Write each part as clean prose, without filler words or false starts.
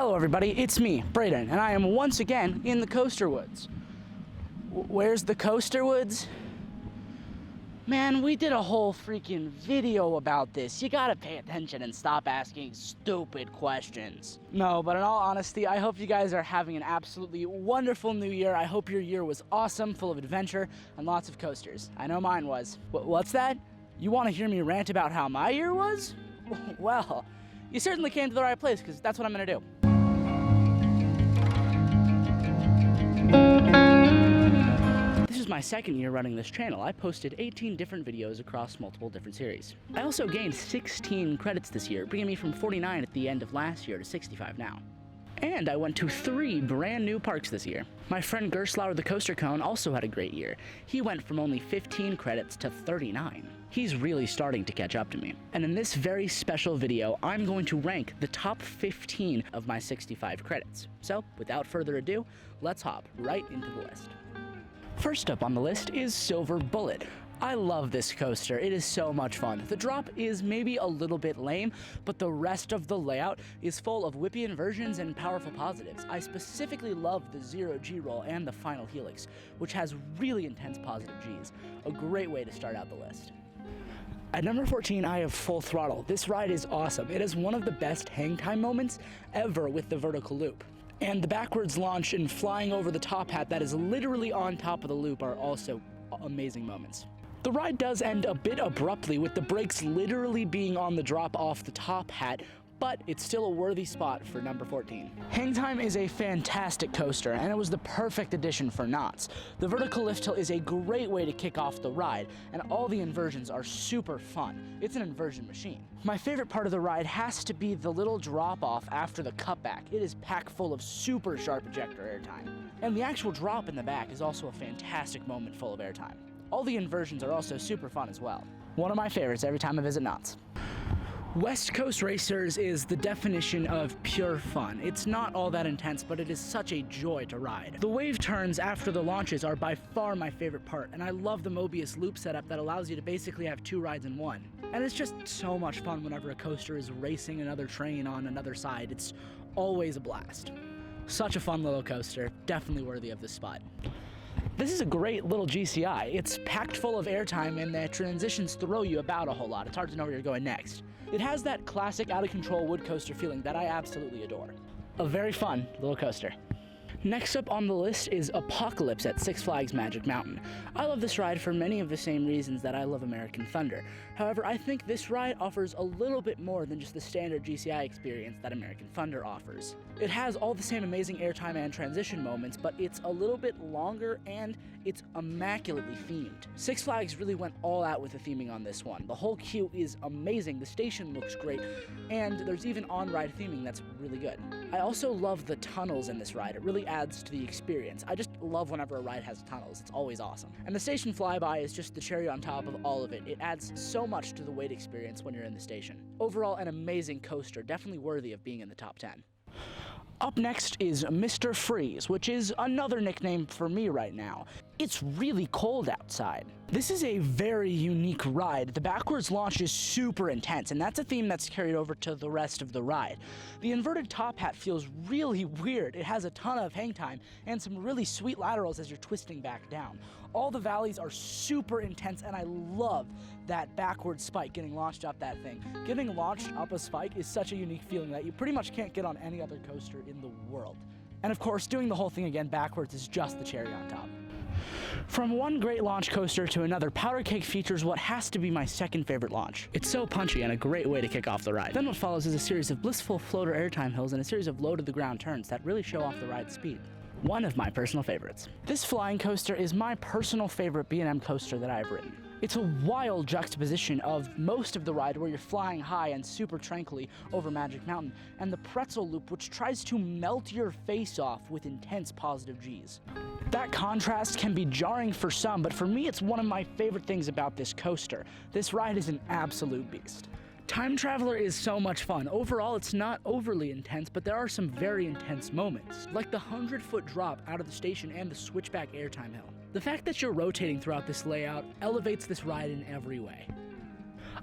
Hello everybody, it's me, Brayden, and I am once again in the Coaster Woods. Where's the Coaster Woods? Man, we did a whole freaking video about this. You gotta pay attention and stop asking stupid questions. No, but in all honesty, I hope you guys are having an absolutely wonderful new year. I hope your year was awesome, full of adventure, and lots of coasters. I know mine was. What's that? You want to hear me rant about how my year was? Well, you certainly came to the right place, because that's what I'm gonna do. This is my second year running this channel. I posted 18 different videos across multiple different series. I also gained 16 credits this year, bringing me from 49 at the end of last year to 65 now. And I went to 3 brand new parks this year. My friend Gerstlauer the Coaster Cone also had a great year. He went from only 15 credits to 39. He's really starting to catch up to me. And in this very special video, I'm going to rank the top 15 of my 65 credits. So, without further ado, let's hop right into the list. First up on the list is Silver Bullet. I love this coaster. It is so much fun. The drop is maybe a little bit lame, but the rest of the layout is full of whippy inversions and powerful positives. I specifically love the 0G roll and the final helix, which has really intense positive Gs. A great way to start out the list. At number 14, I have Full Throttle. This ride is awesome. It is one of the best hang time moments ever with the vertical loop. And the backwards launch and flying over the top hat that is literally on top of the loop are also amazing moments. The ride does end a bit abruptly with the brakes literally being on the drop off the top hat, but it's still a worthy spot for number 14. Hang time is a fantastic coaster, and it was the perfect addition for knots. The vertical lift hill is a great way to kick off the ride, and all the inversions are super fun. It's an inversion machine. My favorite part of the ride has to be the little drop-off after the cutback. It is packed full of super sharp ejector airtime. And the actual drop in the back is also a fantastic moment full of airtime. All the inversions are also super fun as well. One of my favorites every time I visit Knott's. West Coast Racers is the definition of pure fun. It's not all that intense, but it is such a joy to ride. The wave turns after the launches are by far my favorite part, and I love the Mobius loop setup that allows you to basically have 2 rides in one. And it's just so much fun whenever a coaster is racing another train on another side. It's always a blast. Such a fun little coaster, definitely worthy of this spot. This is a great little GCI. It's packed full of airtime and the transitions throw you about a whole lot. It's hard to know where you're going next. It has that classic out-of-control wood coaster feeling that I absolutely adore. A very fun little coaster. Next up on the list is Apocalypse at Six Flags Magic Mountain. I love this ride for many of the same reasons that I love American Thunder. However, I think this ride offers a little bit more than just the standard GCI experience that American Thunder offers. It has all the same amazing airtime and transition moments, but it's a little bit longer and it's immaculately themed. Six Flags really went all out with the theming on this one. The whole queue is amazing, the station looks great, and there's even on-ride theming that's really good. I also love the tunnels in this ride. It really adds to the experience. I just love whenever a ride has tunnels. It's always awesome. And the station flyby is just the cherry on top of all of it. It adds so much to the wait experience when you're in the station. Overall, an amazing coaster, definitely worthy of being in the top 10. Up next is Mr. Freeze, which is another nickname for me right now. It's really cold outside. This is a very unique ride. The backwards launch is super intense, and that's a theme that's carried over to the rest of the ride. The inverted top hat feels really weird. It has a ton of hang time and some really sweet laterals as you're twisting back down. All the valleys are super intense, and I love that backward spike getting launched up that thing. Getting launched up a spike is such a unique feeling that you pretty much can't get on any other coaster in the world. And of course, doing the whole thing again backwards is just the cherry on top. From one great launch coaster to another, Powder Cake features what has to be my second favorite launch. It's so punchy and a great way to kick off the ride. Then what follows is a series of blissful floater airtime hills and a series of low-to-the-ground turns that really show off the ride's speed. One of my personal favorites. This flying coaster is my personal favorite B&M coaster that I've ridden. It's a wild juxtaposition of most of the ride where you're flying high and super tranquilly over Magic Mountain, and the pretzel loop which tries to melt your face off with intense positive Gs. That contrast can be jarring for some, but for me it's one of my favorite things about this coaster. This ride is an absolute beast. Time Traveler is so much fun. Overall, it's not overly intense, but there are some very intense moments, like the 100-foot drop out of the station and the switchback airtime hill. The fact that you're rotating throughout this layout elevates this ride in every way.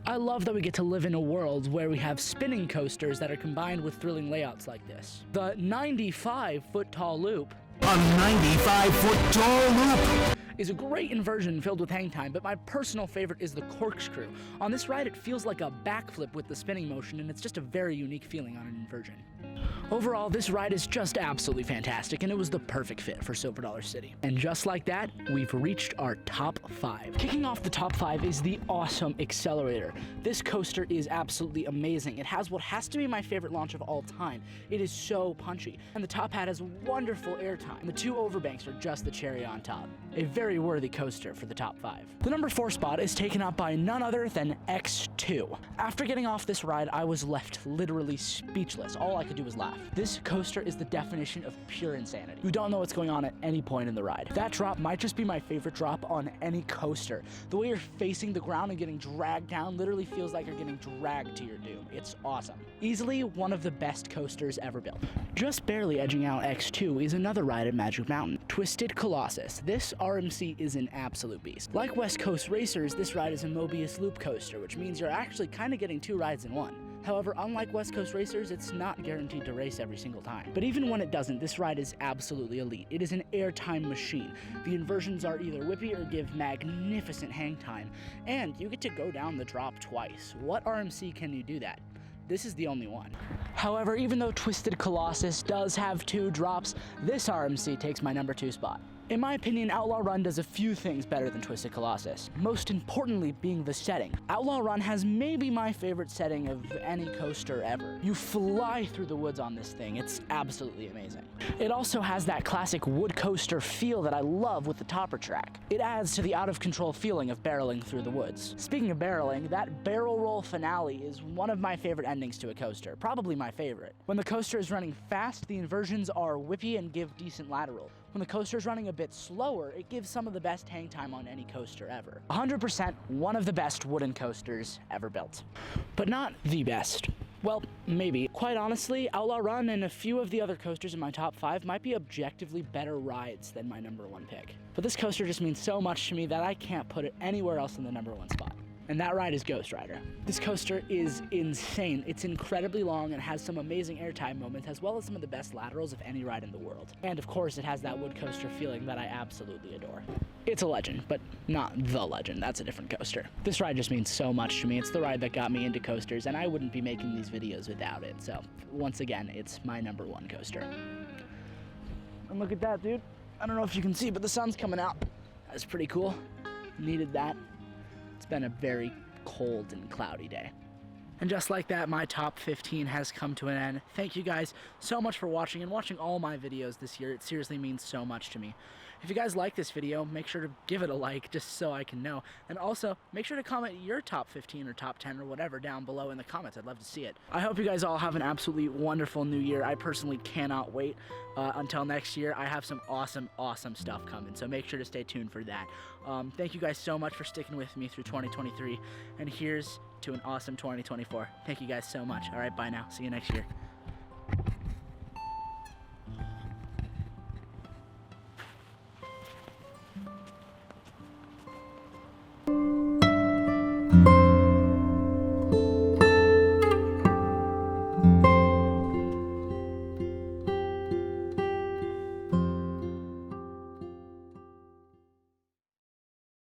I love that we get to live in a world where we have spinning coasters that are combined with thrilling layouts like this. The 95-foot tall loop. A 95-foot tall loop Is a great inversion filled with hang time, but my personal favorite is the corkscrew. On this ride, it feels like a backflip with the spinning motion, and it's just a very unique feeling on an inversion. Overall, this ride is just absolutely fantastic, and it was the perfect fit for Silver Dollar City. And just like that, we've reached our top 5. Kicking off the top 5 is the Awesome Accelerator. This coaster is absolutely amazing. It has what has to be my favorite launch of all time. It is so punchy, and the top hat has wonderful airtime. And the 2 overbanks are just the cherry on top. A very worthy coaster for the top 5. The number 4 spot is taken up by none other than X2. After getting off this ride, I was left literally speechless. All I could do was laugh. This coaster is the definition of pure insanity. You don't know what's going on at any point in the ride. That drop might just be my favorite drop on any coaster. The way you're facing the ground and getting dragged down literally feels like you're getting dragged to your doom. It's awesome. Easily one of the best coasters ever built. Just barely edging out X2 is another ride at Magic Mountain, Twisted Colossus. This RMC is an absolute beast. Like West Coast Racers, this ride is a Mobius loop coaster, which means you're actually kind of getting 2 rides in one. However, unlike West Coast Racers, it's not guaranteed to race every single time. But even when it doesn't, this ride is absolutely elite. It is an airtime machine. The inversions are either whippy or give magnificent hang time, and you get to go down the drop twice. What RMC can you do that? This is the only one. However, even though Twisted Colossus does have 2 drops, this RMC takes my number 2 spot. In my opinion, Outlaw Run does a few things better than Twisted Colossus, most importantly being the setting. Outlaw Run has maybe my favorite setting of any coaster ever. You fly through the woods on this thing. It's absolutely amazing. It also has that classic wood coaster feel that I love with the topper track. It adds to the out-of-control feeling of barreling through the woods. Speaking of barreling, that barrel roll finale is one of my favorite endings to a coaster, probably my favorite. When the coaster is running fast, the inversions are whippy and give decent lateral. When the coaster is running a bit slower, it gives some of the best hang time on any coaster ever. 100% one of the best wooden coasters ever built. But not the best. Well, maybe. Quite honestly, Outlaw Run and a few of the other coasters in my top 5 might be objectively better rides than my number 1 pick. But this coaster just means so much to me that I can't put it anywhere else in the number 1 spot. And that ride is Ghost Rider. This coaster is insane. It's incredibly long and has some amazing airtime moments, as well as some of the best laterals of any ride in the world. And of course, it has that wood coaster feeling that I absolutely adore. It's a legend, but not the legend. That's a different coaster. This ride just means so much to me. It's the ride that got me into coasters, and I wouldn't be making these videos without it. So once again, it's my number 1 coaster. And look at that, dude. I don't know if you can see, but the sun's coming out. That's pretty cool. Needed that. It's been a very cold and cloudy day. And just like that, my top 15 has come to an end. Thank you guys so much for watching and watching all my videos this year. It seriously means so much to me. If you guys like this video, make sure to give it a like just so I can know. And also, make sure to comment your top 15 or top 10 or whatever down below in the comments. I'd love to see it. I hope you guys all have an absolutely wonderful new year. I personally cannot wait until next year. I have some awesome stuff coming, so make sure to stay tuned for that. Thank you guys so much for sticking with me through 2023, and here's to an awesome 2024. Thank you guys so much. All right, bye now. See you next year.